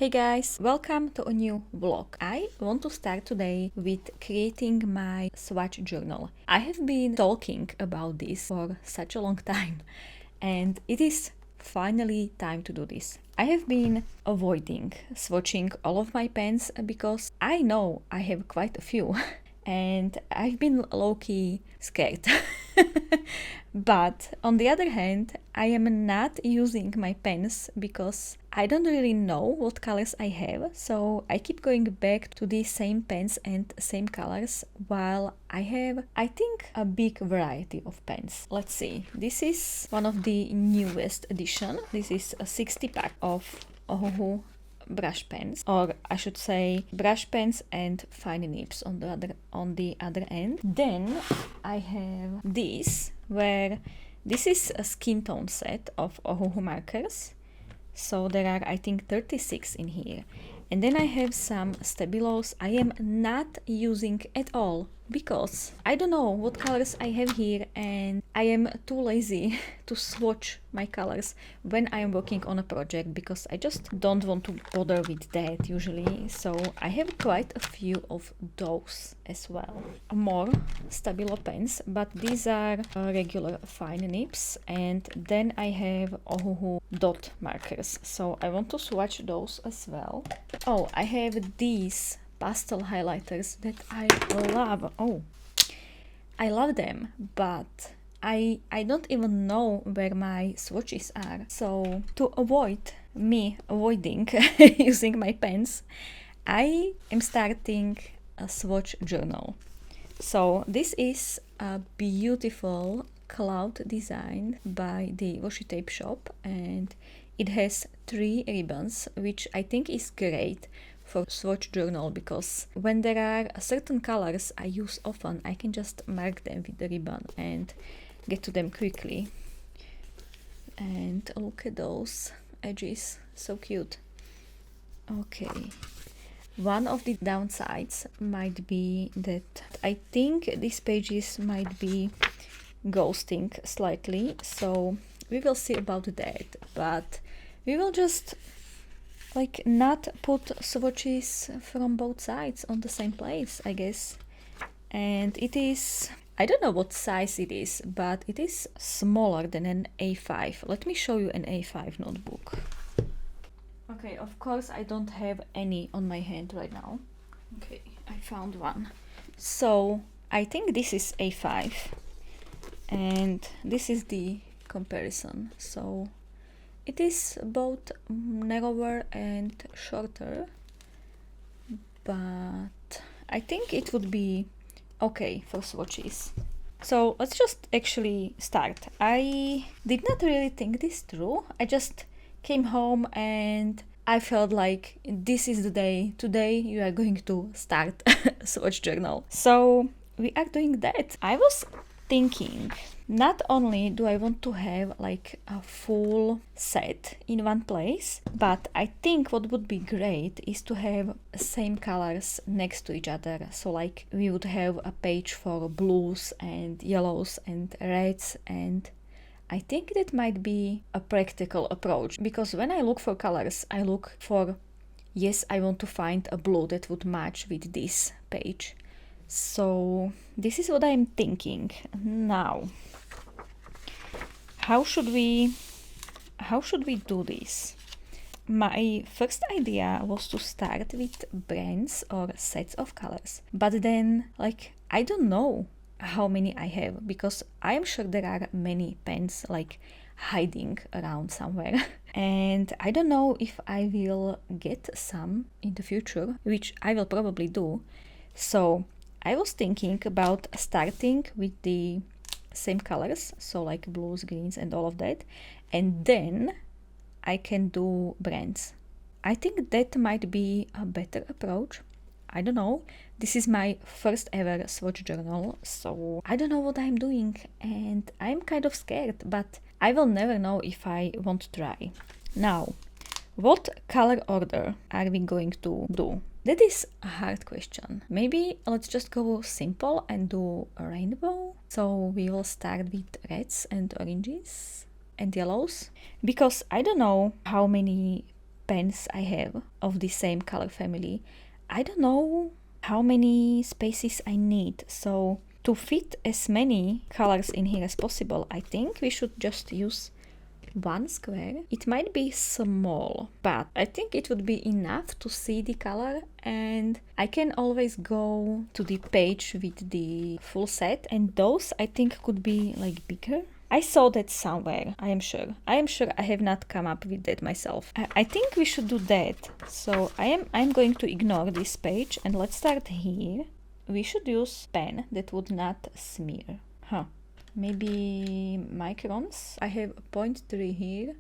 Hey guys, welcome to a new vlog. I want to start today with creating my swatch journal. I have been talking about this for such a long time and it is finally time to do this. I have been avoiding swatching all of my pens because I know I have quite a few and I've been low-key scared. But on the other hand, I am not using my pens because I don't really know what colors I have, so I keep going back to the same pens and same colors while I have, I think, a big variety of pens. Let's see, this is one of the newest edition. This is a 60 pack of Ohuhu brush pens, or I should say brush pens and fine nibs on the other end. Then I have this, where this is a skin tone set of Ohuhu markers, so there are I think 36 in here. And then I have some Stabilos I am not using at all because I don't know what colors I have here and I am too lazy to swatch my colors when I am working on a project because I just don't want to bother with that usually. So I have quite a few of those as well. More Stabilo pens, but these are regular fine nibs, and then I have Ohuhu dot markers, so I want to swatch those as well. Oh, I have these pastel highlighters that I love. Oh, I love them, but I don't even know where my swatches are. So to avoid me avoiding using my pens, I am starting a swatch journal. So this is a beautiful cloud design by the Washi tape shop, and it has 3 ribbons, which I think is great for swatch journal because when there are certain colors I use often, I can just mark them with the ribbon and get to them quickly. And look at those edges, so cute. Okay. One of the downsides might be that I think these pages might be ghosting slightly, so we will see about that, but we will just like not put swatches from both sides on the same place, I guess. And it is, I don't know what size it is, but it is smaller than an A5. Let me show you an A5 notebook. Okay, of course I don't have any on my hand right now. Okay, I found one. So I think this is A5 and this is the comparison. So it is both narrower and shorter, but I think it would be okay for swatches. So let's just actually start. I did not really think this through. I just came home and I felt like this is the day. Today you are going to start a swatch journal. So we are doing that. I was thinking, not only do I want to have like a full set in one place, but I think what would be great is to have same colors next to each other. So like we would have a page for blues and yellows and reds, and I think that might be a practical approach because when I look for colors, I look for, yes, I want to find a blue that would match with this page. So this is what I'm thinking. Now, how should we do this? My first idea was to start with brands or sets of colors, but then like I don't know how many I have because I am sure there are many pens like hiding around somewhere and I don't know if I will get some in the future, which I will probably do. So I was thinking about starting with the same colors, so like blues, greens and all of that, and then I can do brands. I think that might be a better approach. I don't know. This is my first ever swatch journal, so I don't know what I'm doing and I'm kind of scared, but I will never know if I want to try. Now, what color order are we going to do? That is a hard question. Maybe let's just go simple and do a rainbow. So we will start with reds and oranges and yellows, because I don't know how many pens I have of the same color family, I don't know how many spaces I need. So to fit as many colors in here as possible, I think we should just use one square. It might be small, but I think it would be enough to see the color, and I can always go to the page with the full set, and those I think could be like bigger. I saw that somewhere, I am sure. I am sure I have not come up with that myself. I think we should do that. So I'm going to ignore this page, and let's start here. We should use pen that would not smear. Maybe microns. I have 0.3 here.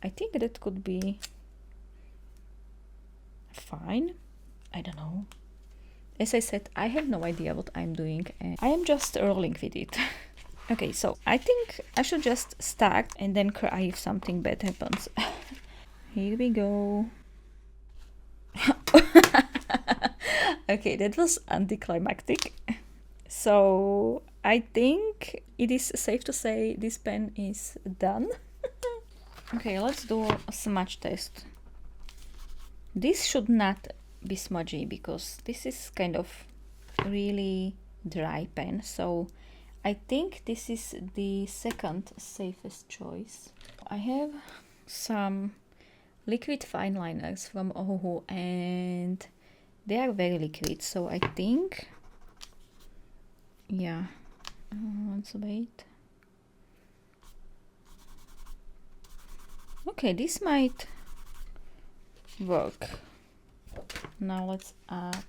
I think that could be fine. I don't know. As I said, I have no idea what I'm doing, and I am just rolling with it. Okay, so I think I should just start and then cry if something bad happens. Here we go. Okay, that was anticlimactic. So I think it is safe to say this pen is done. Okay, let's do a smudge test. This should not be smudgy because this is kind of really dry pen. So I think this is the second safest choice. I have some liquid fine liners from Ohuhu, and they are very liquid. So I think, yeah, let's wait. Okay, this might work. Now let's add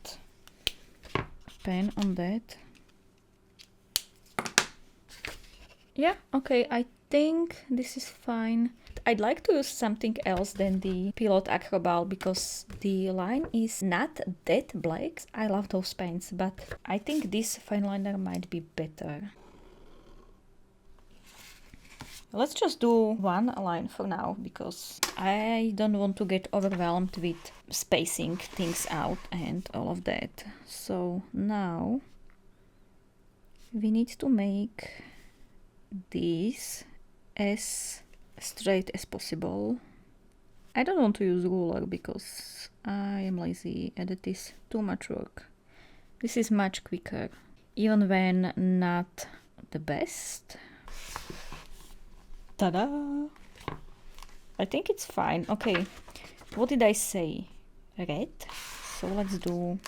pen on that. Yeah, okay, I think this is fine. I'd like to use something else than the Pilot Acrobal because the line is not that black. I love those pens, but I think this fine liner might be better. Let's just do one line for now because I don't want to get overwhelmed with spacing things out and all of that. So now we need to make these as straight as possible. I don't want to use ruler because I am lazy and it is too much work. This is much quicker, even when not the best. Ta-da! I think it's fine. Okay, what did I say? Red. So let's do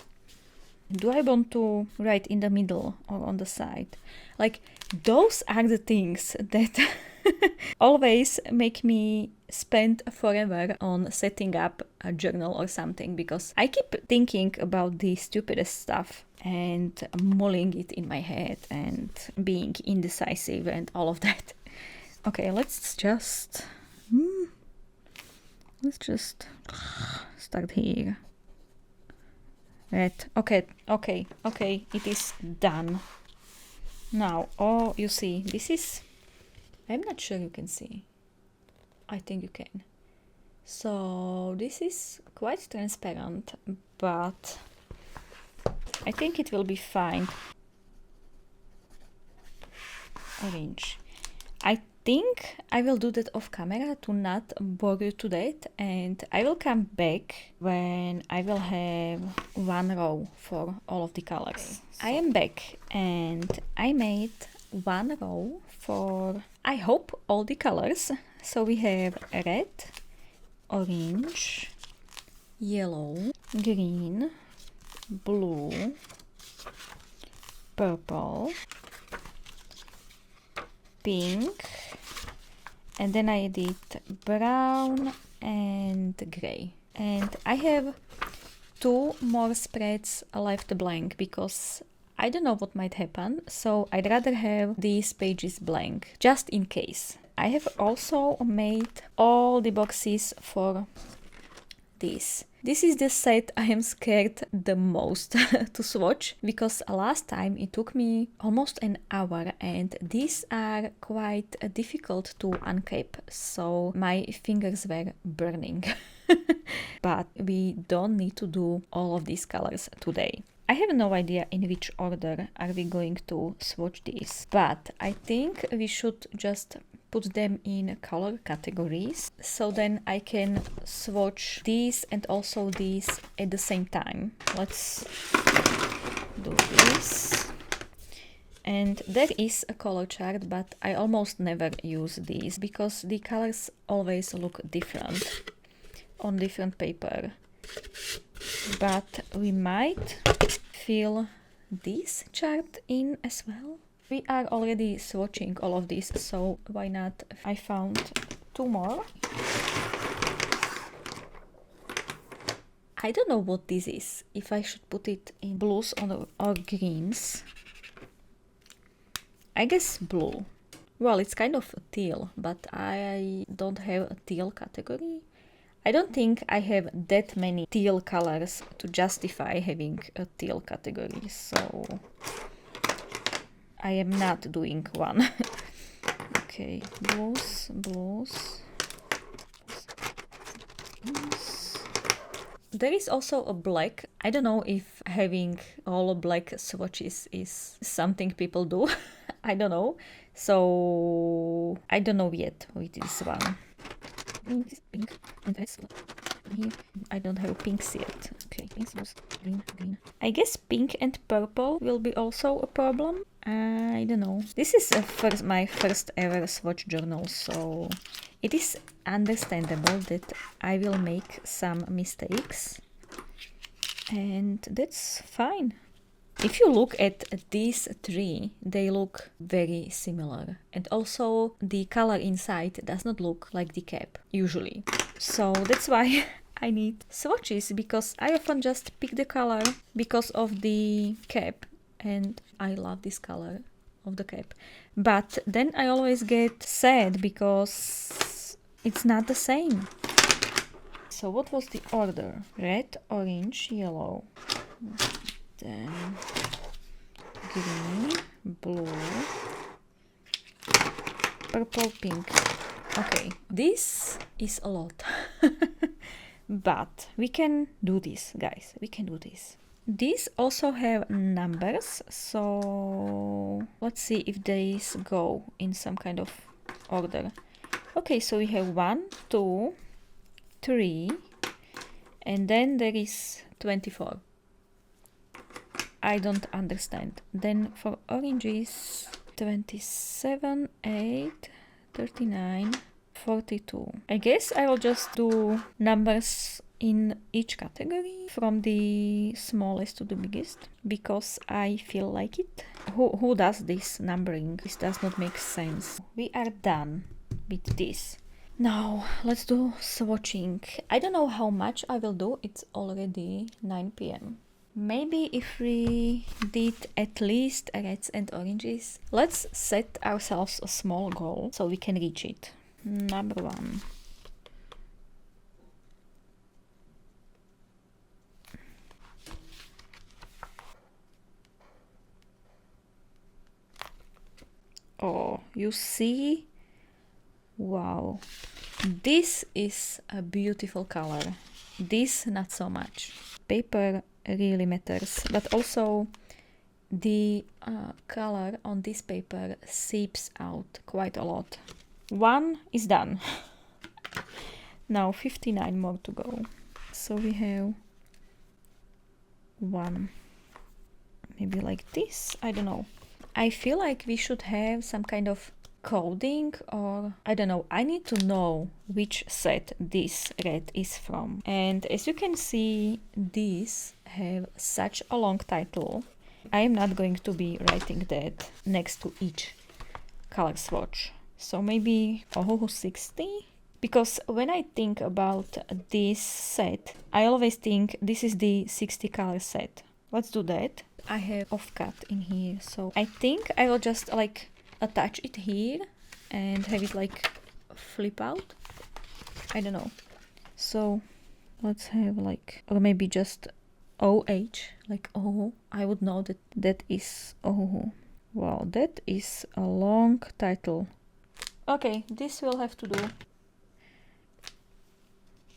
I want to write in the middle or on the side? Like, those are the things that always make me spend forever on setting up a journal or something, because I keep thinking about the stupidest stuff and mulling it in my head and being indecisive and all of that. Okay, let's just start here. Red. Okay, it is done. Now, oh, you see, this is, I'm not sure you can see. I think you can. So this is quite transparent, but I think it will be fine. Orange. I think I will do that off camera to not bore you to that, and I will come back when I will have one row for all of the colors. Okay, so I am back and I made one row for, I hope, all the colors. So we have red, orange, yellow, green, blue, purple, pink, and then I did brown and gray. And I have 2 more spreads left blank because I don't know what might happen, so I'd rather have these pages blank just in case. I have also made all the boxes for this. This is the set I am scared the most to swatch, because last time it took me almost an hour and these are quite difficult to uncap, so my fingers were burning. But we don't need to do all of these colors today. I have no idea in which order are we going to swatch these, but I think we should just put them in color categories, so then I can swatch these and also these at the same time. Let's do this. And there is a color chart, but I almost never use these because the colors always look different on different paper. But we might fill this chart in as well. We are already swatching all of these, so why not? I found 2 more. I don't know what this is, if I should put it in blues or greens. I guess blue. Well, it's kind of a teal, but I don't have a teal category. I don't think I have that many teal colors to justify having a teal category, so I am not doing one. Okay, blues. There is also a black. I don't know if having all black swatches is something people do. I don't know. So I don't know yet with this one. Pink and here I don't have pinks yet. Okay, green. I guess pink and purple will be also a problem. I don't know. This is my first ever swatch journal, so it is understandable that I will make some mistakes, and that's fine. If you look at these 3, they look very similar, and also the color inside does not look like the cap usually. So that's why I need swatches, because I often just pick the color because of the cap, and I love this color of the cap. But then I always get sad because it's not the same. So what was the order? Red, orange, yellow. Then green, blue, purple, pink. Okay, this is a lot. But we can do this, guys. We can do this. These also have numbers, so let's see if these go in some kind of order. Okay, so we have 1, 2, 3, and then there is 24. I don't understand. Then for oranges, 27, 8, 39, 42. I guess I will just do numbers in each category from the smallest to the biggest because I feel like it. Who does this numbering? This does not make sense. We are done with this. Now let's do swatching. I don't know how much I will do. It's already 9 p.m. Maybe if we did at least reds and oranges. Let's set ourselves a small goal so we can reach it. Number 1. Oh, you see? Wow. This is a beautiful color. This not so much. Paper really matters, but also the color on this paper seeps out quite a lot. 1 is done. Now 59 more to go. So we have 1. Maybe like this, I don't know. I feel like we should have some kind of coding, or I don't know. I need to know which set this red is from. And as you can see, these have such a long title. I am not going to be writing that next to each color swatch. So maybe Ohuhu 60? Because when I think about this set, I always think this is the 60 color set. Let's do that. I have offcut in here, so I think I will just like attach it here and have it like flip out. I don't know. So let's have like, or maybe just OH, like Ohuhu. I would know that that is Ohuhu. Wow, that is a long title. Okay, this will have to do.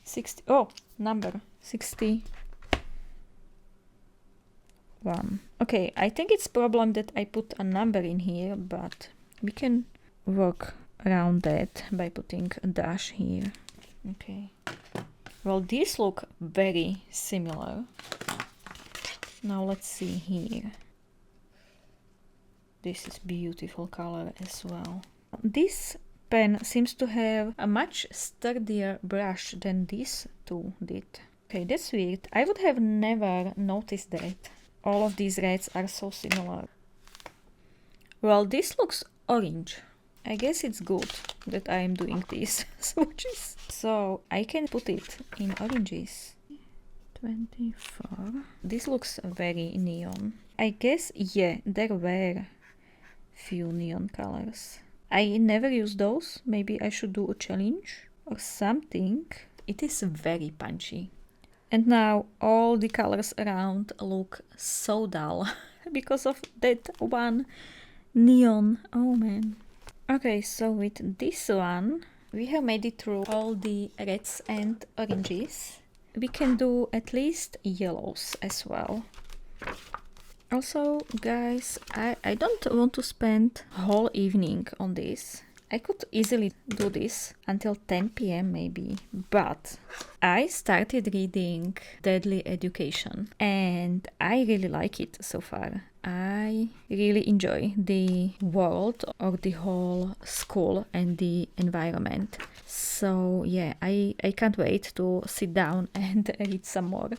60, oh, number 61. Okay, I think it's problem that I put a number in here, but we can work around that by putting a dash here. Okay. Well, these look very similar. Now let's see here. This is beautiful color as well. This pen seems to have a much sturdier brush than these two did. Okay, that's weird. I would have never noticed that. All of these reds are so similar. Well, this looks orange. I guess it's good that I am doing these swatches. So I can put it in oranges. 24. This looks very neon. I guess, yeah, there were few neon colors. I never use those. Maybe I should do a challenge or something. It is very punchy. And now all the colors around look so dull because of that one neon. Oh man. Okay, so with this one, we have made it through all the reds and oranges. We can do at least yellows as well. Also, guys, I don't want to spend whole evening on this. I could easily do this until 10 p.m. maybe, but I started reading Deadly Education and I really like it so far. I really enjoy the world or the whole school and the environment. So yeah, I can't wait to sit down and read some more.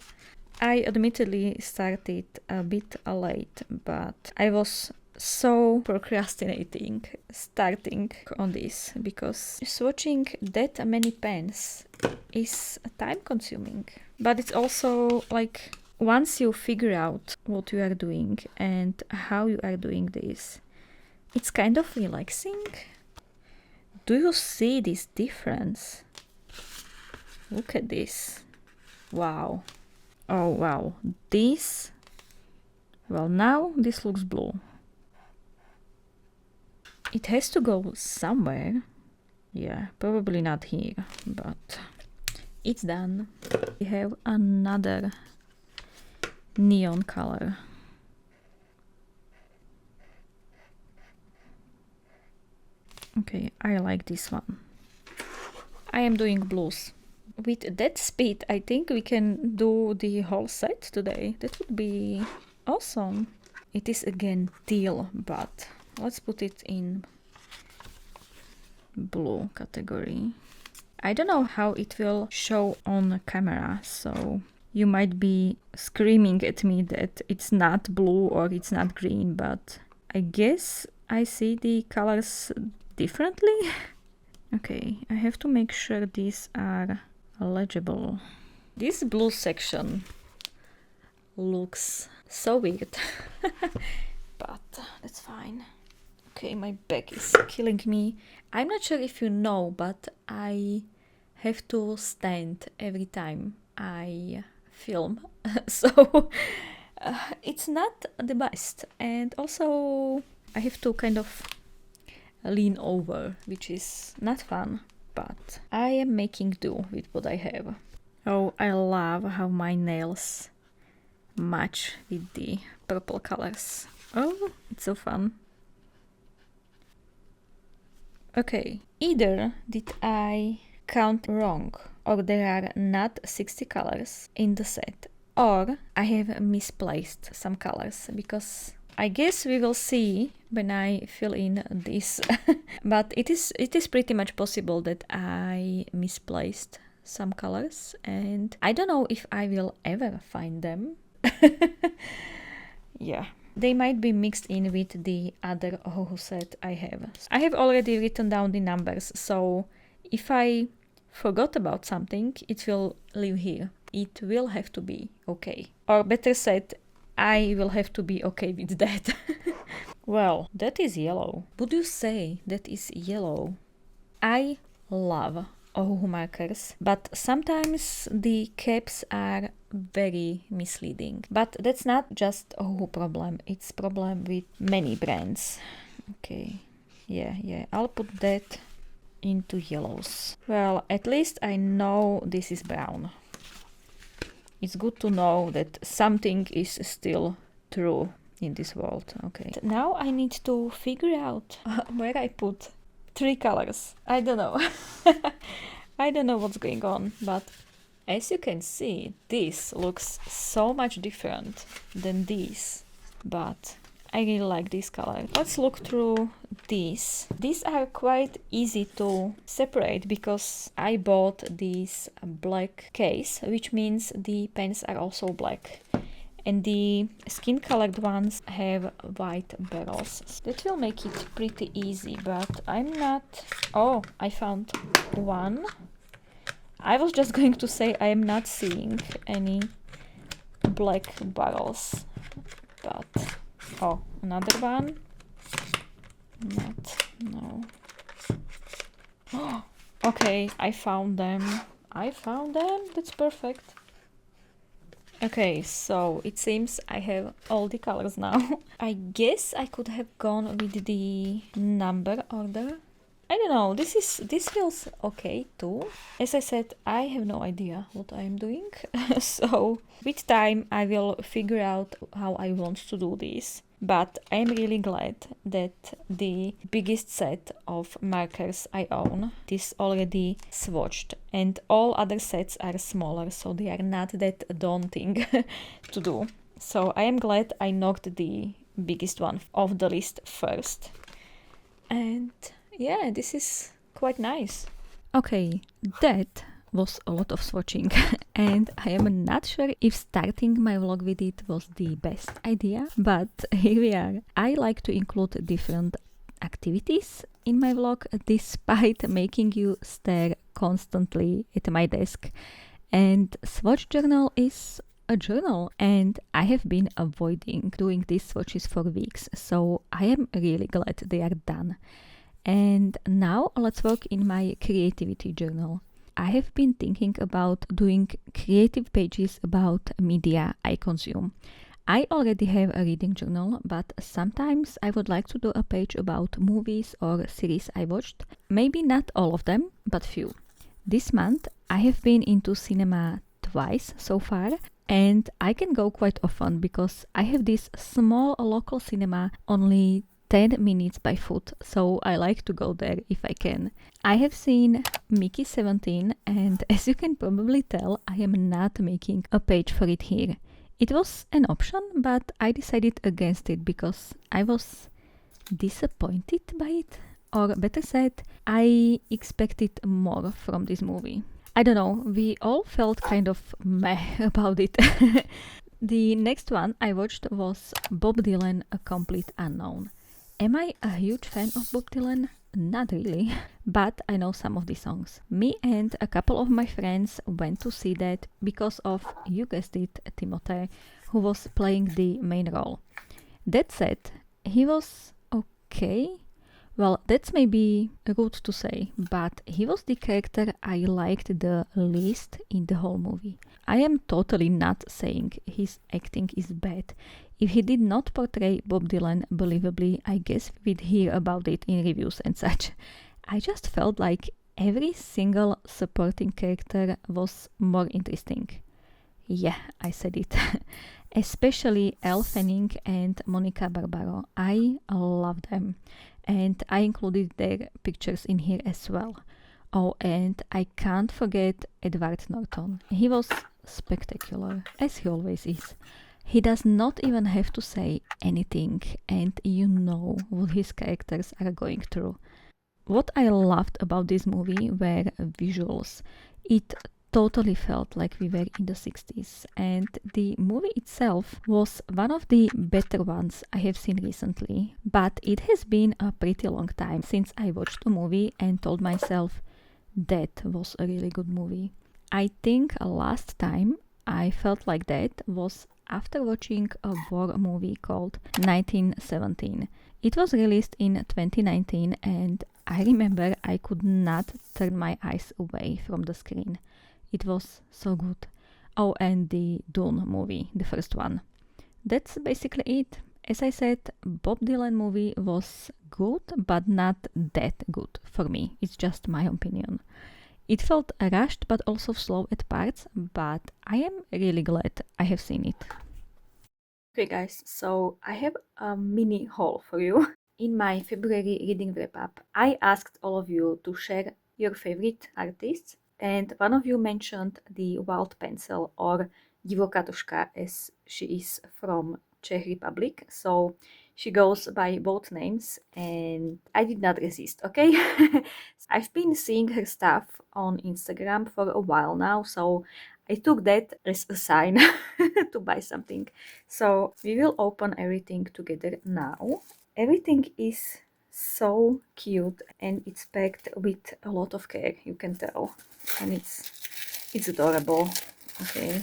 I admittedly started a bit late, but I was so procrastinating starting on this because swatching that many pens is time consuming. But it's also like once you figure out what you are doing and how you are doing this, it's kind of relaxing. Do you see this difference? Look at this. Wow. Oh wow. This, well, now this looks blue. It has to go somewhere. Yeah, probably not here, but it's done. We have another neon color. Okay, I like this one. I am doing blues. With that speed, I think we can do the whole set today. That would be awesome. It is again teal, but let's put it in blue category. I don't know how it will show on camera, so you might be screaming at me that it's not blue or it's not green, but I guess I see the colors differently. Okay, I have to make sure these are legible. This blue section looks so weird, but that's fine. Okay, my back is killing me. I'm not sure if you know, but I have to stand every time I film, so it's not the best. And also I have to kind of lean over, which is not fun, but I am making do with what I have. Oh, I love how my nails match with the purple colors. Oh, it's so fun. Okay, either did I count wrong, or there are not 60 colors in the set, or I have misplaced some colors, because I guess we will see when I fill in this. But it is pretty much possible that I misplaced some colors, and I don't know if I will ever find them. Yeah, they might be mixed in with the other Ohuhu set I have. I have already written down the numbers, so if I forgot about something, it will live here. It will have to be okay. Or better said, I will have to be okay with that. Well, that is yellow. Would you say that is yellow? I love Ohuhu markers, but sometimes the caps are very misleading. But that's not just Ohuhu problem, it's problem with many brands. Okay, yeah, I'll put that into yellows. Well, at least I know this is brown. It's good to know that something is still true in this world. Okay. Now I need to figure out where I put 3 colors. I don't know. I don't know what's going on, but as you can see, this looks so much different than this, but I really like this color. Let's look through these. These are quite easy to separate because I bought this black case, which means the pens are also black. And the skin colored ones have white barrels. That will make it pretty easy, but I'm not... Oh, I found one. I was just going to say I am not seeing any black barrels, but... Oh, another one. No. Oh, okay, I found them. That's perfect. Okay, so it seems I have all the colors now. I guess I could have gone with the number order. I don't know, this feels okay too. As I said, I have no idea what I am doing. So with time I will figure out how I want to do this. But I am really glad that the biggest set of markers I own is already swatched, and all other sets are smaller, so they are not that daunting to do. So I am glad I knocked the biggest one off the list first. And yeah, this is quite nice. Okay, that was a lot of swatching and I am not sure if starting my vlog with it was the best idea, but here we are. I like to include different activities in my vlog despite making you stare constantly at my desk, and swatch journal is a journal and I have been avoiding doing these swatches for weeks, so I am really glad they are done. And now let's work in my creativity journal. I have been thinking about doing creative pages about media I consume. I already have a reading journal, but sometimes I would like to do a page about movies or series I watched. Maybe not all of them, but few. This month I have been into cinema twice so far, and I can go quite often because I have this small local cinema only 10 minutes by foot, so I like to go there if I can. I have seen Mickey 17 and as you can probably tell, I am not making a page for it here. It was an option, but I decided against it because I was disappointed by it. Or better said, I expected more from this movie. I don't know, we all felt kind of meh about it. The next one I watched was Bob Dylan, A Complete Unknown. Am I a huge fan of Bob Dylan? Not really, but I know some of the songs. Me and a couple of my friends went to see that because of, you guessed it, Timothée, who was playing the main role. That said, he was okay. Well, that's maybe rude to say, but he was the character I liked the least in the whole movie. I am totally not saying his acting is bad. If he did not portray Bob Dylan believably, I guess we'd hear about it in reviews and such. I just felt like every single supporting character was more interesting. Yeah, I said it. Especially Elle Fanning and Monica Barbaro. I love them. And I included their pictures in here as well. Oh, and I can't forget Edward Norton. He was spectacular, as he always is. He does not even have to say anything, and you know what his characters are going through. What I loved about this movie were visuals. It totally felt like we were in the 60s, and the movie itself was one of the better ones I have seen recently, but it has been a pretty long time since I watched a movie and told myself that was a really good movie. I think last time I felt like that was after watching a war movie called 1917. It was released in 2019 and I remember I could not turn my eyes away from the screen. It was so good. Oh, and the Dune movie, the first one. That's basically it. As I said, Bob Dylan movie was good, but not that good for me. It's just my opinion. It felt rushed, but also slow at parts, but I am really glad I have seen it. Okay guys, so I have a mini haul for you. In my February reading wrap-up, I asked all of you to share your favorite artists, and one of you mentioned the Wild Pencil, or Divokatuška as she is from Czech Republic, so she goes by both names, and I did not resist, okay? I've been seeing her stuff on Instagram for a while now, so I took that as a sign to buy something. So we will open everything together now. Everything is so cute and it's packed with a lot of care, you can tell, and it's adorable. Okay,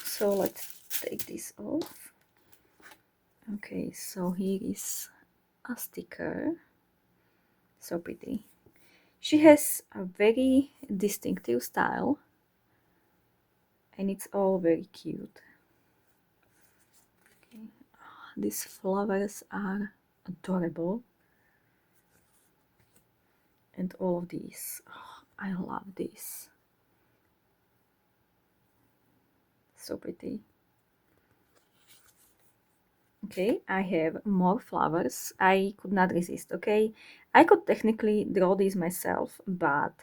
so let's take this off. Okay, so here is a sticker, so pretty. She has a very distinctive style and it's all very cute. Okay. These flowers are adorable, and all of these, oh, I love this, so pretty. Okay, I have more flowers. I could not resist, okay? I could technically draw these myself, but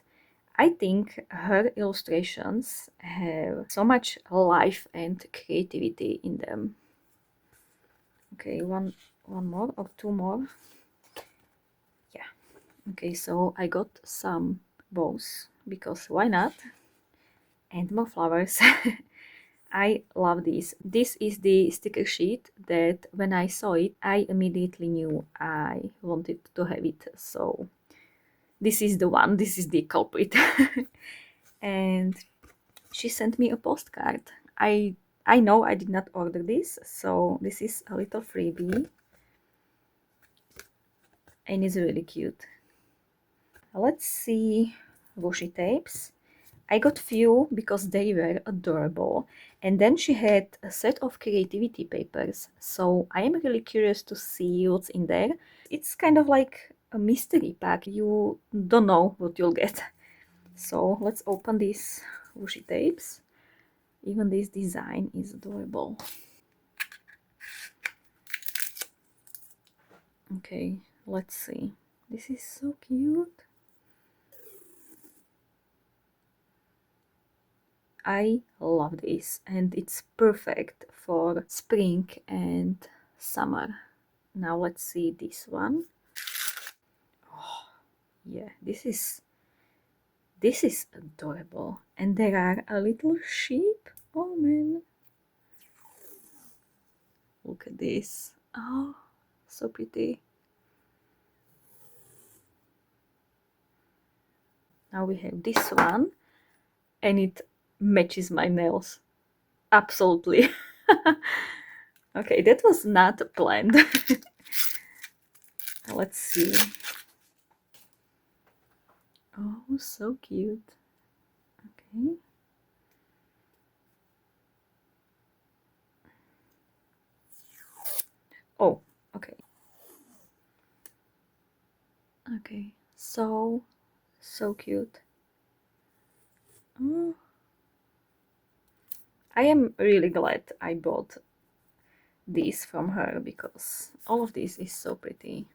I think her illustrations have so much life and creativity in them. Okay, one more or two more. Yeah. Okay, so I got some bows because why not? And more flowers. I love this. This is the sticker sheet that when I saw it, I immediately knew I wanted to have it. So this is the one, this is the culprit. And she sent me a postcard. I know I did not order this, so this is a little freebie. And it's really cute. Let's see washi tapes. I got few because they were adorable, and then she had a set of creativity papers, so I am really curious to see what's in there. It's kind of like a mystery pack, you don't know what you'll get. So let's open these washi tapes. Even this design is adorable. Okay, let's see. This is so cute. I love this, and it's perfect for spring and summer. Now let's see this one. Oh, yeah, this is adorable. And there are a little sheep. Oh man, look at this. Oh, so pretty. Now we have this one, and it matches my nails absolutely. Okay, that was not planned. Let's see. Oh, so cute. Okay. Oh, okay. Okay, so cute. Oh. I am really glad I bought these from her because all of this is so pretty.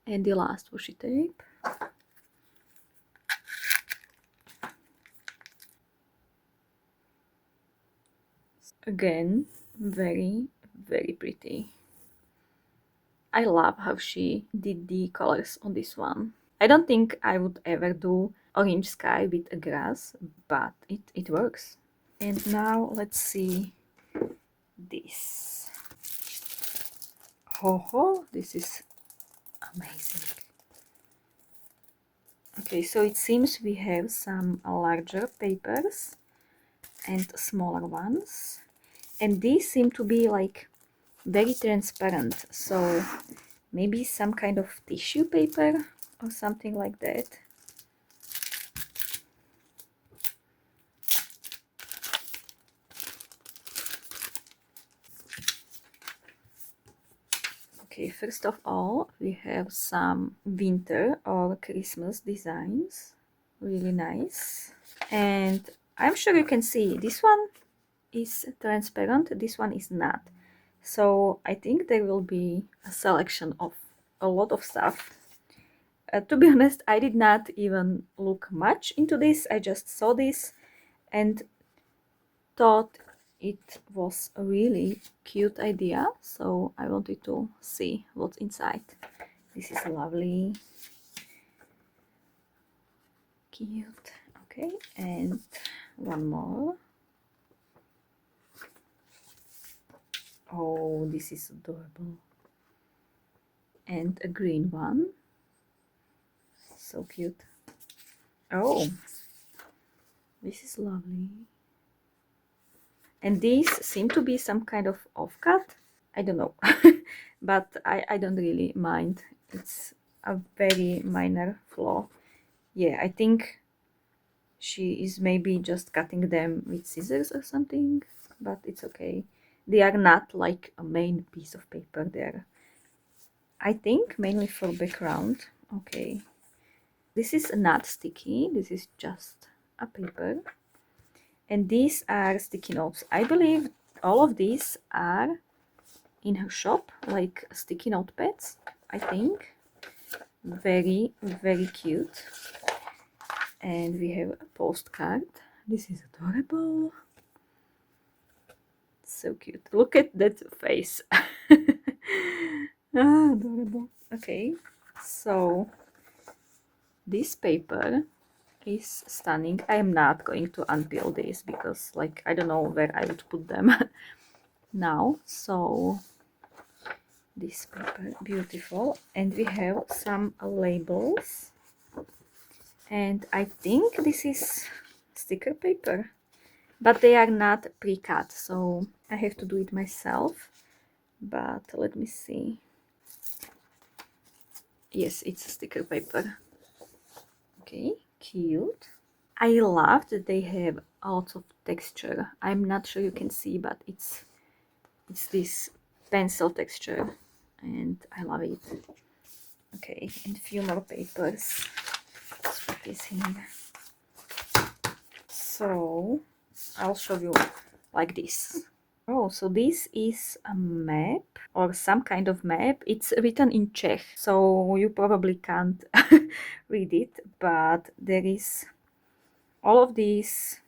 And the last washi tape. Again, very, very pretty. I love how she did the colors on this one. I don't think I would ever do orange sky with a grass, but it works. And now let's see this. Oh, this is amazing. Okay, so it seems we have some larger papers and smaller ones, and these seem to be like very transparent, so maybe some kind of tissue paper or something like that. Okay, first of all, we have some winter or Christmas designs, really nice. And I'm sure you can see this one is transparent, this one is not. So I think there will be a selection of a lot of stuff. To be honest, I did not even look much into this. I just saw this and thought it was a really cute idea, so I wanted to see what's inside. This is lovely, cute. Okay, and one more. Oh, this is adorable. And a green one. So cute. Oh, this is lovely. And these seem to be some kind of offcut. I don't know, but I don't really mind. It's a very minor flaw. Yeah, I think she is maybe just cutting them with scissors or something, but it's okay. They are not like a main piece of paper there. I think mainly for background. Okay. This is not sticky. This is just a paper. And these are sticky notes. I believe all of these are in her shop, like sticky notepads, I think. Very, very cute. And we have a postcard. This is adorable. So cute. Look at that face. Ah, adorable. Okay, so this paper is stunning. I am not going to unpeel this because, like, I don't know where I would put them now. So this paper, beautiful. And we have some labels. And I think this is sticker paper, but they are not pre-cut, so I have to do it myself. But let me see. Yes, it's sticker paper. Okay, cute. I love that they have lots of texture. I'm not sure you can see, but it's this pencil texture, and I love it. Okay, and a few more papers. Let's put this here. So I'll show you like this. Oh, so this is a map or some kind of map. It's written in Czech, so you probably can't read it, but there is all of these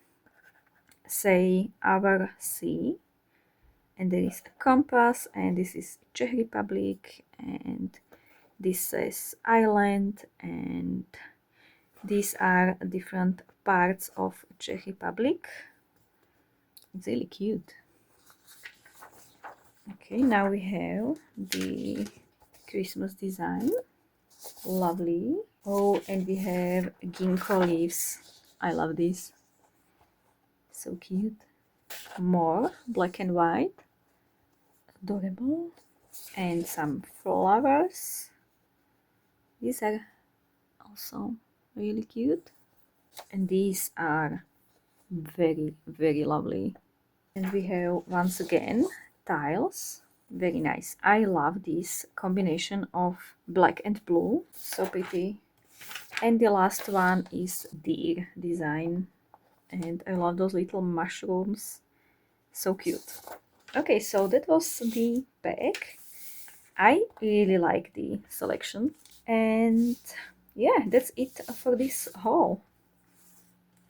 say our sea, and there is a compass, and this is Czech Republic, and this says island, and these are different parts of Czech Republic. It's really cute. Okay, now we have the Christmas design. Lovely. Oh, and we have ginkgo leaves. I love this. So cute. More black and white. Adorable. And some flowers. These are also really cute. And these are very, very lovely. And we have once again tiles. Very nice. I love this combination of black and blue. So pretty. And the last one is deer design. And I love those little mushrooms. So cute. Okay, so that was the bag. I really like the selection. And yeah, that's it for this haul.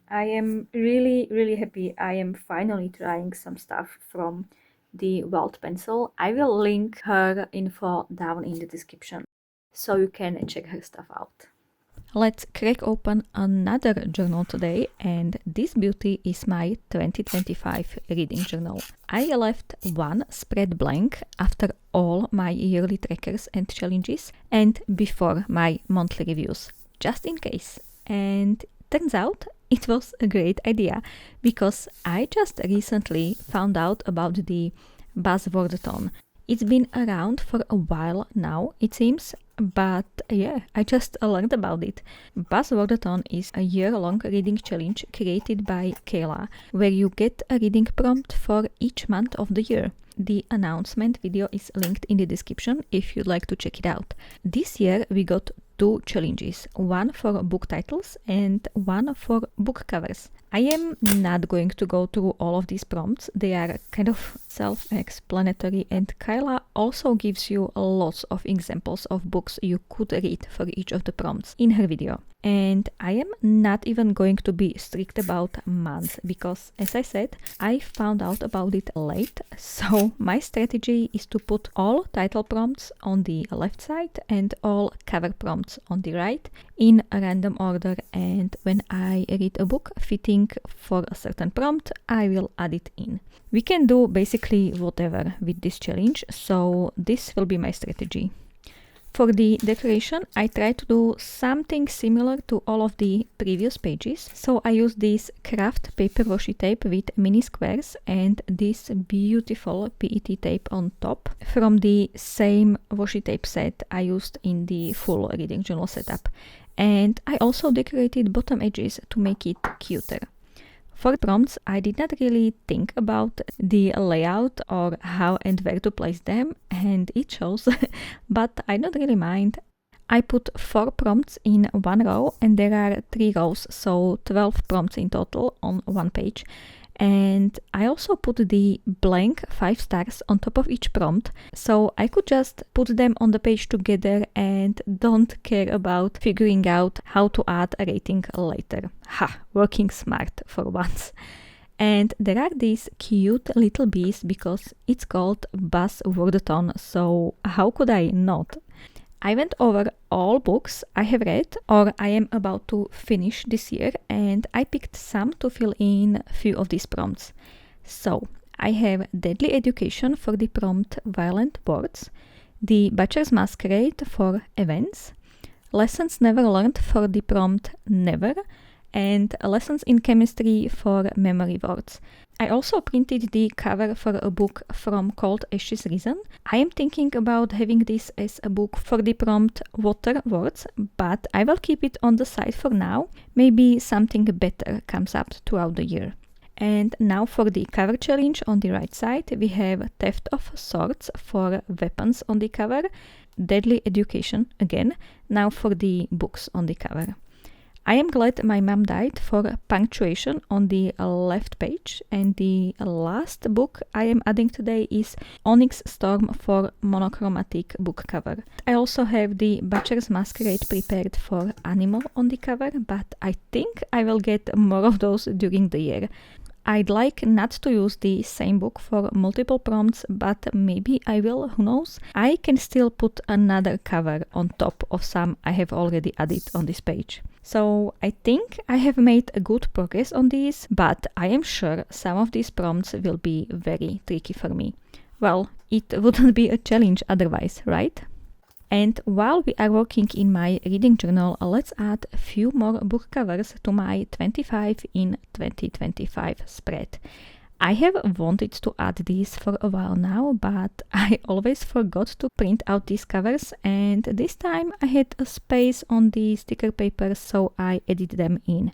I am really, really happy. I am finally trying some stuff from the Welt pencil. I will link her info down in the description so you can check her stuff out. Let's crack open another journal today, and this beauty is my 2025 reading journal. I left one spread blank after all my yearly trackers and challenges and before my monthly reviews, just in case. And turns out it was a great idea because I just recently found out about the Buzzwordathon. It's been around for a while now, it seems, but yeah, I just learned about it. Buzzwordathon is a year-long reading challenge created by Kayla, where you get a reading prompt for each month of the year. The announcement video is linked in the description if you'd like to check it out. This year we got two challenges, one for book titles and one for book covers. I am not going to go through all of these prompts. They are kind of self-explanatory, and Kyla also gives you lots of examples of books you could read for each of the prompts in her video. And I am not even going to be strict about months because, as I said, I found out about it late. So my strategy is to put all title prompts on the left side and all cover prompts on the right in a random order, and when I read a book fitting for a certain prompt, I will add it in. We can do basically whatever with this challenge, so this will be my strategy. For the decoration, I try to do something similar to all of the previous pages. So I use this craft paper washi tape with mini squares and this beautiful PET tape on top from the same washi tape set I used in the full reading journal setup. And I also decorated bottom edges to make it cuter. For prompts, I did not really think about the layout or how and where to place them, and it shows, but I don't really mind. I put 4 prompts in one row, and there are 3 rows, so 12 prompts in total on one page. And I also put the blank 5 stars on top of each prompt, so I could just put them on the page together and don't care about figuring out how to add a rating later. Ha! Working smart for once. And there are these cute little bees because it's called Buzzwordathon, so how could I not? I went over all books I have read or I am about to finish this year, and I picked some to fill in a few of these prompts. So, I have Deadly Education for the prompt Violent Words, The Butcher's Masquerade for Events, Lessons Never Learned for the prompt Never, and Lessons in Chemistry for Memory Words. I also printed the cover for a book from Cold Ashes Risen. I am thinking about having this as a book for the prompt Water Words, but I will keep it on the side for now. Maybe something better comes up throughout the year. And now for the cover challenge on the right side, we have Theft of Swords for weapons on the cover, Deadly Education again, now for the books on the cover. I am glad my mom died for punctuation on the left page, and the last book I am adding today is Onyx Storm for monochromatic book cover. I also have the Butcher's Masquerade prepared for animal on the cover, but I think I will get more of those during the year. I'd like not to use the same book for multiple prompts, but maybe I will, who knows? I can still put another cover on top of some I have already added on this page. So I think I have made a good progress on these, but I am sure some of these prompts will be very tricky for me. Well, it wouldn't be a challenge otherwise, right? And while we are working in my reading journal, let's add a few more book covers to my 25 in 2025 spread. I have wanted to add these for a while now, but I always forgot to print out these covers, and this time I had a space on the sticker paper, so I added them in.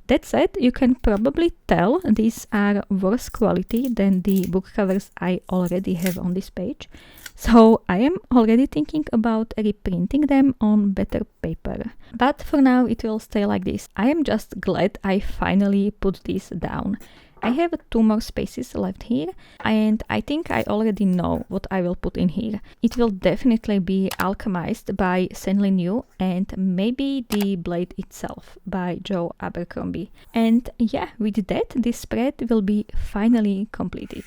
That said, you can probably tell these are worse quality than the book covers I already have on this page. So I am already thinking about reprinting them on better paper. But for now it will stay like this. I am just glad I finally put this down. I have 2 more spaces left here, and I think I already know what I will put in here. It will definitely be Alchemized by Stanley New, and maybe The Blade Itself by Joe Abercrombie. And yeah, with that, this spread will be finally completed.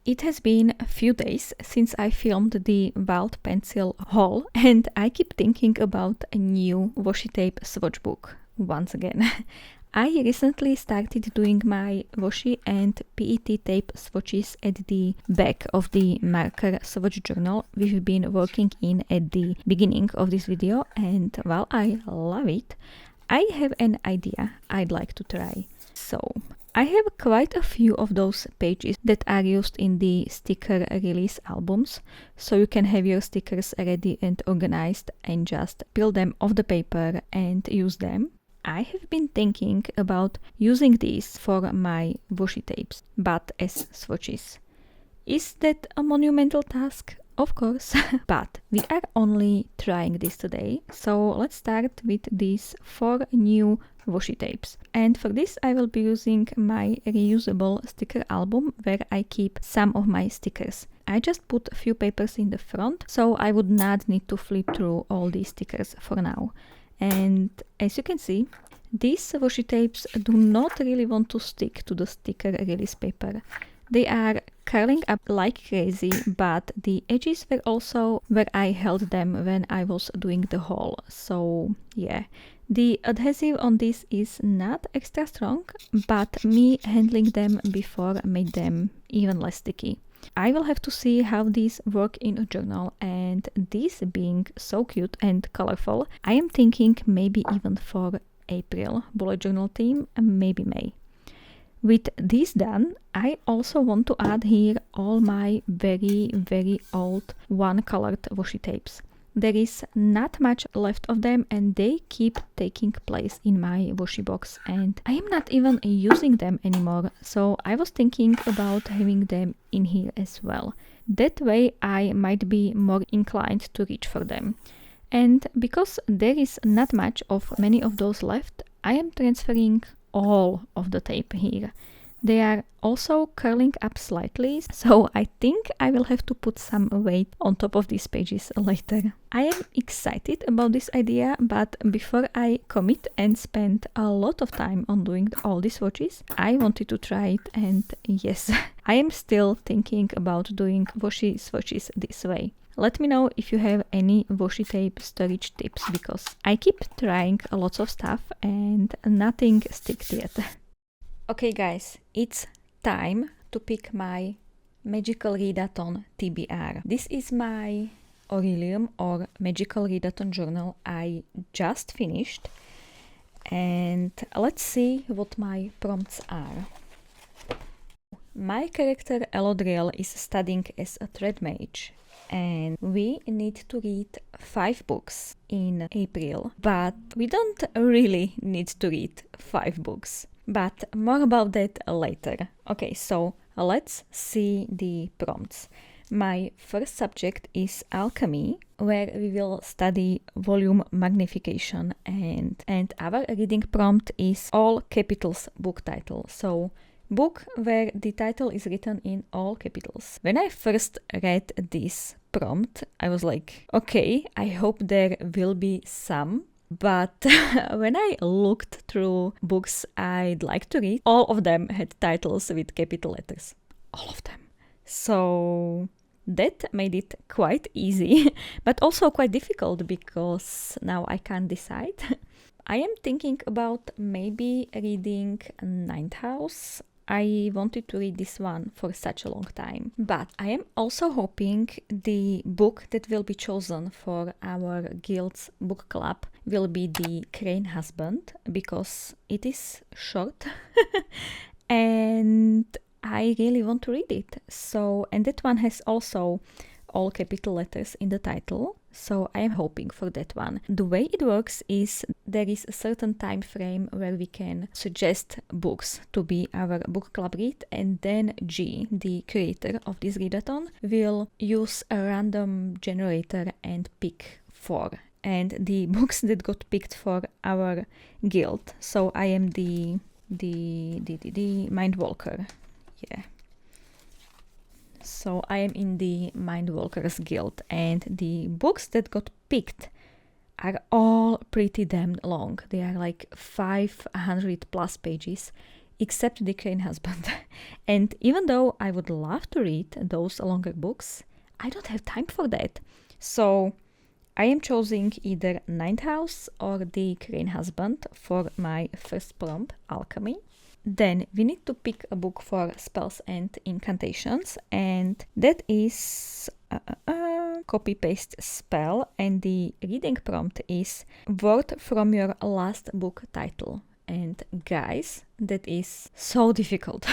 It has been a few days since I filmed the Wild Pencil haul, and I keep thinking about a new washi tape swatch book once again. I recently started doing my washi and PET tape swatches at the back of the marker swatch journal we've been working in at the beginning of this video, and while I love it, I have an idea I'd like to try. So, I have quite a few of those pages that are used in the sticker release albums, so you can have your stickers ready and organized and just peel them off the paper and use them. I have been thinking about using these for my washi tapes, but as swatches. Is that a monumental task? of course. But we are only trying this today, so let's start with these 4 new washi tapes. And for this I will be using my reusable sticker album where I keep some of my stickers. I just put a few papers in the front, so I would not need to flip through all these stickers for now. And as you can see, these washi tapes do not really want to stick to the sticker release paper. They are curling up like crazy, but the edges were also where I held them when I was doing the haul. So yeah, the adhesive on this is not extra strong, but me handling them before made them even less sticky. I will have to see how these work in a journal, and these being so cute and colorful, I am thinking maybe even for April bullet journal theme, maybe May. With this done, I also want to add here all my very old one-colored washi tapes. There is not much left of them and they keep taking place in my washi box and I am not even using them anymore, so I was thinking about having them in here as well. That way I might be more inclined to reach for them. And because there is not much of many of those left, I am transferring all of the tape here. They are also curling up slightly, so I think I will have to put some weight on top of these pages later. I am excited about this idea, but before I commit and spend a lot of time on doing all these swatches, I wanted to try it, and yes, I am still thinking about doing washi swatches this way. Let me know if you have any washi tape storage tips, because I keep trying lots of stuff and nothing sticks yet. Okay guys, it's time to pick my magical Readathon TBR. This is my Orilium or magical Readathon journal I just finished, and let's see what my prompts are. My character Elodriel is studying as a trade mage, and we need to read 5 books in April, but we don't really need to read 5 books. But more about that later. Okay, so let's see the prompts. My first subject is alchemy, where we will study volume magnification, and our reading prompt is all capitals book title. So book where the title is written in all capitals. When I first read this prompt, I was like, okay, I hope there will be some. But when I looked through books I'd like to read, all of them had titles with capital letters. All of them. So that made it quite easy, but also quite difficult because now I can't decide. I am thinking about maybe reading Ninth House. I wanted to read this one for such a long time, but I am also hoping the book that will be chosen for our guild's book club will be The Crane Husband, because it is short and I really want to read it. So, and that one has also all capital letters in the title, so I am hoping for that one. The way it works is there is a certain time frame where we can suggest books to be our book club read, and then G, the creator of this readathon, will use a random generator and pick 4. And the books that got picked for our guild, so I am the Mindwalker. Yeah. So I am in the Mindwalkers Guild, and the books that got picked are all pretty damn long. They are like 500 plus pages, except The Crane Husband. And even though I would love to read those longer books, I don't have time for that. So I am choosing either Ninth House or The Crane Husband for my first prompt, alchemy. Then we need to pick a book for spells and incantations, and that is copy paste spell, and the reading prompt is word from your last book title. And guys, that is so difficult.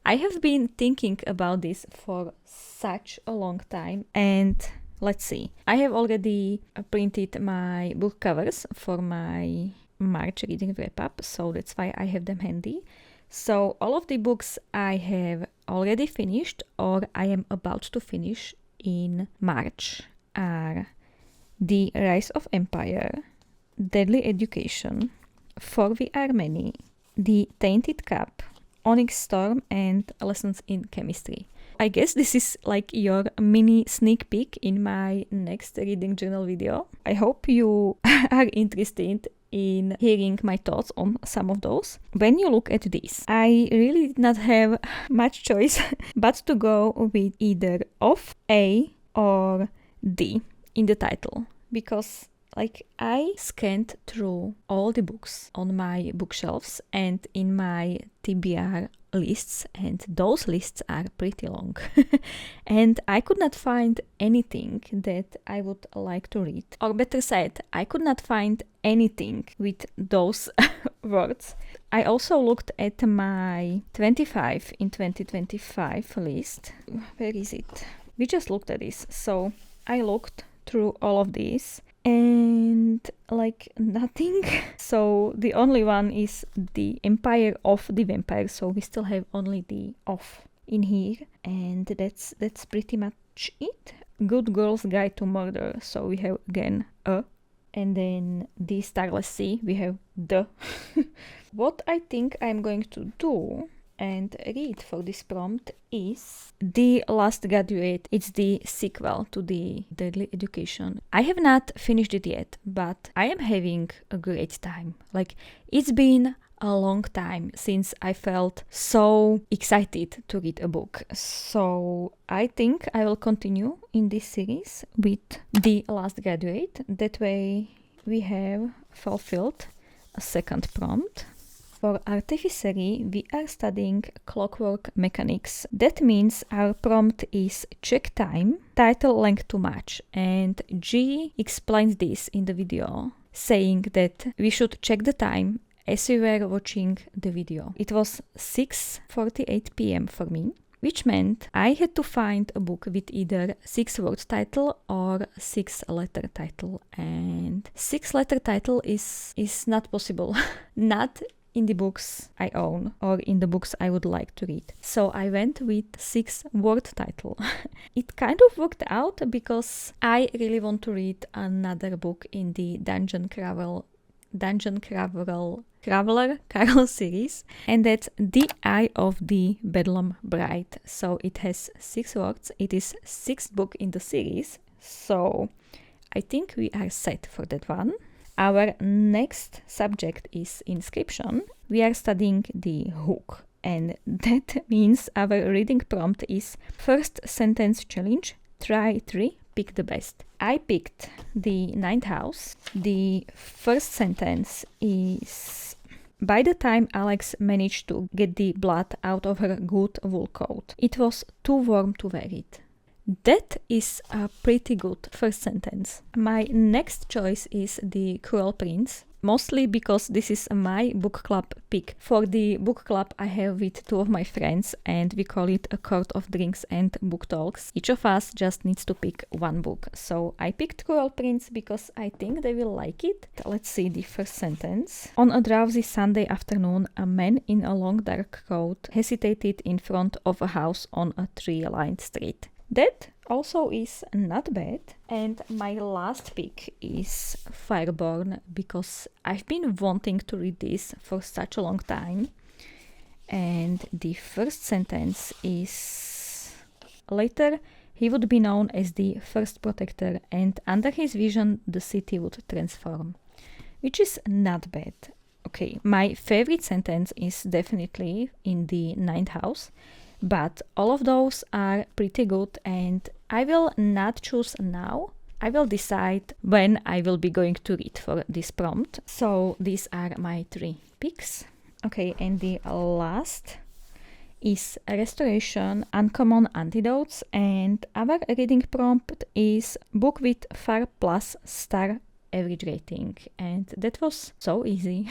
I have been thinking about this for such a long time, and let's see. I have already printed my book covers for my March reading wrap-up, so that's why I have them handy. So all of the books I have already finished or I am about to finish in March are The Rise of Empire, Deadly Education, For We Are Many, The Tainted Cup, Onyx Storm, and Lessons in Chemistry. I guess this is like your mini sneak peek in my next reading journal video. I hope you are interested in hearing my thoughts on some of those. When you look at this, I really did not have much choice but to go with either of A or D in the title, because like I scanned through all the books on my bookshelves and in my TBR lists, and those lists are pretty long. And I could not find anything that I would like to read. Or better said, I could not find anything with those words. I also looked at my 25 in 2025 list. Where is it? We just looked at this. So I looked through all of these and like nothing. So the only one is The Empire of the Vampire, so we still have only the of in here, and that's pretty much it. Good Girl's Guide to Murder, so we have again a, and then The Starless Sea we have the. What I think I'm going to do and read for this prompt is The Last Graduate. It's the sequel to The Deadly Education. I have not finished it yet, but I am having a great time. Like, it's been a long time since I felt so excited to read a book. So I think I will continue in this series with The Last Graduate. That way we have fulfilled a second prompt. For Artificery, we are studying clockwork mechanics. That means our prompt is check time, title length to match, and G explains this in the video, saying that we should check the time as we were watching the video. It was 6:48 p.m. for me, which meant I had to find a book with either 6-word title or 6-letter title, and 6-letter title is not possible. Not in the books I own or in the books I would like to read. So I went with 6-word title. It kind of worked out because I really want to read another book in the Dungeon Craveler Carol series, and that's The Eye of the Bedlam Bride. So it has 6 words. It is 6th book in the series. So I think we are set for that one. Our next subject is inscription. We are studying the hook, and that means our reading prompt is first sentence challenge, try 3, pick the best. I picked the 9th house. The first sentence is: by the time Alex managed to get the blood out of her good wool coat, it was too warm to wear it. That is a pretty good first sentence. My next choice is The Cruel Prince, mostly because this is my book club pick. For the book club I have with 2 of my friends, and we call it a court of drinks and book talks. Each of us just needs to pick one book. So I picked Cruel Prince because I think they will like it. Let's see the first sentence. On a drowsy Sunday afternoon, a man in a long dark coat hesitated in front of a house on a tree-lined street. That also is not bad. And my last pick is Fireborn, because I've been wanting to read this for such a long time. And the first sentence is: later he would be known as the first protector, and under his vision the city would transform. Which is not bad. Okay, my favorite sentence is definitely in the 9th house. But all of those are pretty good, and I will not choose now. I will decide when I will be going to read for this prompt. So these are my 3 picks. Okay, and the last is Restoration, Uncommon Antidotes, and our reading prompt is book with 4+ star average rating, and that was so easy.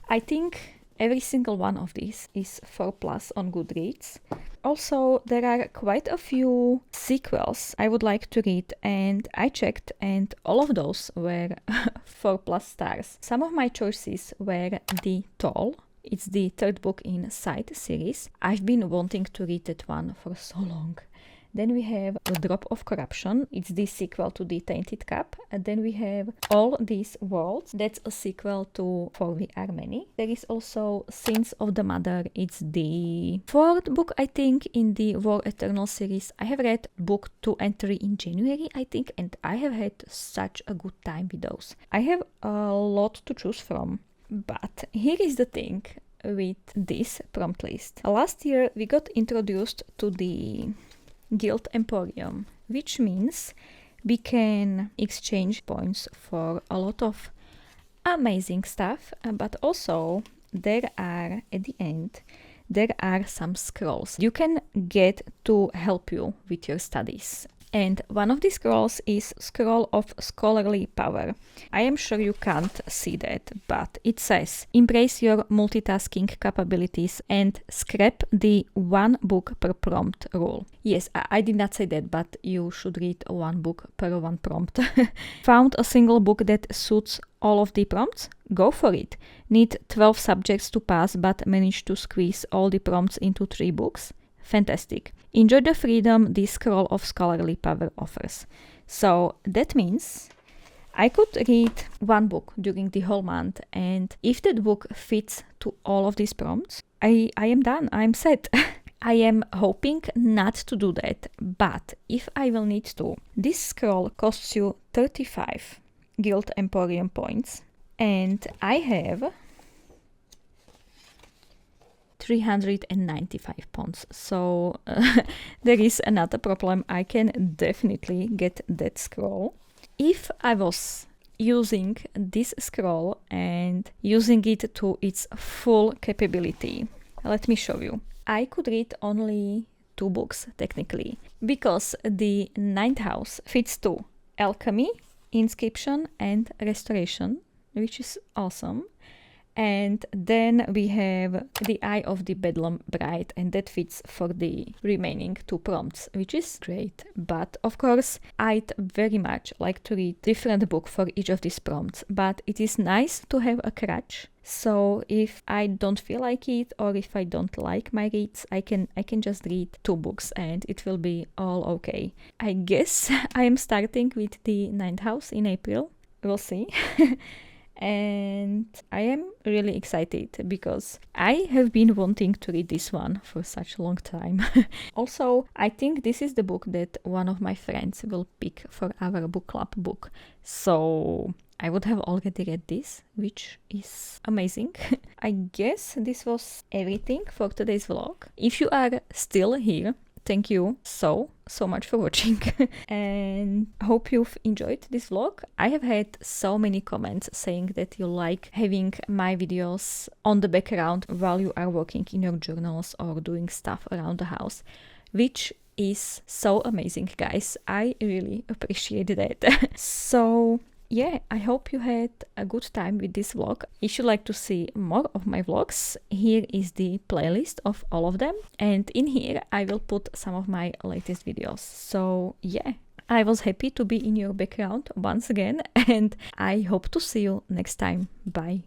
I think every single one of these is 4+ on Goodreads. Also, there are quite a few sequels I would like to read, and I checked, and all of those were 4+ stars. Some of my choices were The Toll. It's the 3rd book in Side series. I've been wanting to read that one for so long. Then we have A Drop of Corruption. It's the sequel to the Tainted Cup. And then we have All These Worlds. That's a sequel to For We Are Many. There is also Sins of the Mother. It's the fourth book, I think, in the War Eternal series. I have read book 2 and 3 in January, I think, and I have had such a good time with those. I have a lot to choose from. But here is the thing with this prompt list. Last year we got introduced to the Guild Emporium, which means we can exchange points for a lot of amazing stuff, but also there are, at the end, there are some scrolls you can get to help you with your studies. And one of these scrolls is Scroll of Scholarly Power. I am sure you can't see that, but it says, embrace your multitasking capabilities and scrap the one book per prompt rule. Yes, I did not say that, but you should read one book per one prompt. Found a single book that suits all of the prompts? Go for it. Need 12 subjects to pass, but managed to squeeze all the prompts into 3 books? Fantastic. Enjoy the freedom the Scroll of Scholarly Power offers. So that means I could read one book during the whole month, and if that book fits to all of these prompts, I am done. I'm set. I am hoping not to do that, but if I will need to, this scroll costs you 35 Guild Emporium points, and I have 395 points. So there is another problem. I can definitely get that scroll. If I was using this scroll and using it to its full capability, let me show you. I could read only 2 books technically, because the 9th house fits to Alchemy, Inscription and Restoration, which is awesome. And then we have the Eye of the Bedlam Bride, and that fits for the remaining 2 prompts, which is great. But of course, I'd very much like to read different book for each of these prompts, but it is nice to have a crutch. So if I don't feel like it, or if I don't like my reads, I can just read 2 books and it will be all okay. I guess I am starting with the 9th house in April. We'll see. And I am really excited because I have been wanting to read this one for such a long time. Also, I think this is the book that one of my friends will pick for our book club book. So I would have already read this, which is amazing. I guess this was everything for today's vlog. If you are still here, thank you so much for watching and hope you've enjoyed this vlog. I have had so many comments saying that you like having my videos on the background while you are working in your journals or doing stuff around the house, which is so amazing, guys. I really appreciate that. So yeah, I hope you had a good time with this vlog. If you like to see more of my vlogs, here is the playlist of all of them. And in here, I will put some of my latest videos. So yeah, I was happy to be in your background once again, and I hope to see you next time. Bye.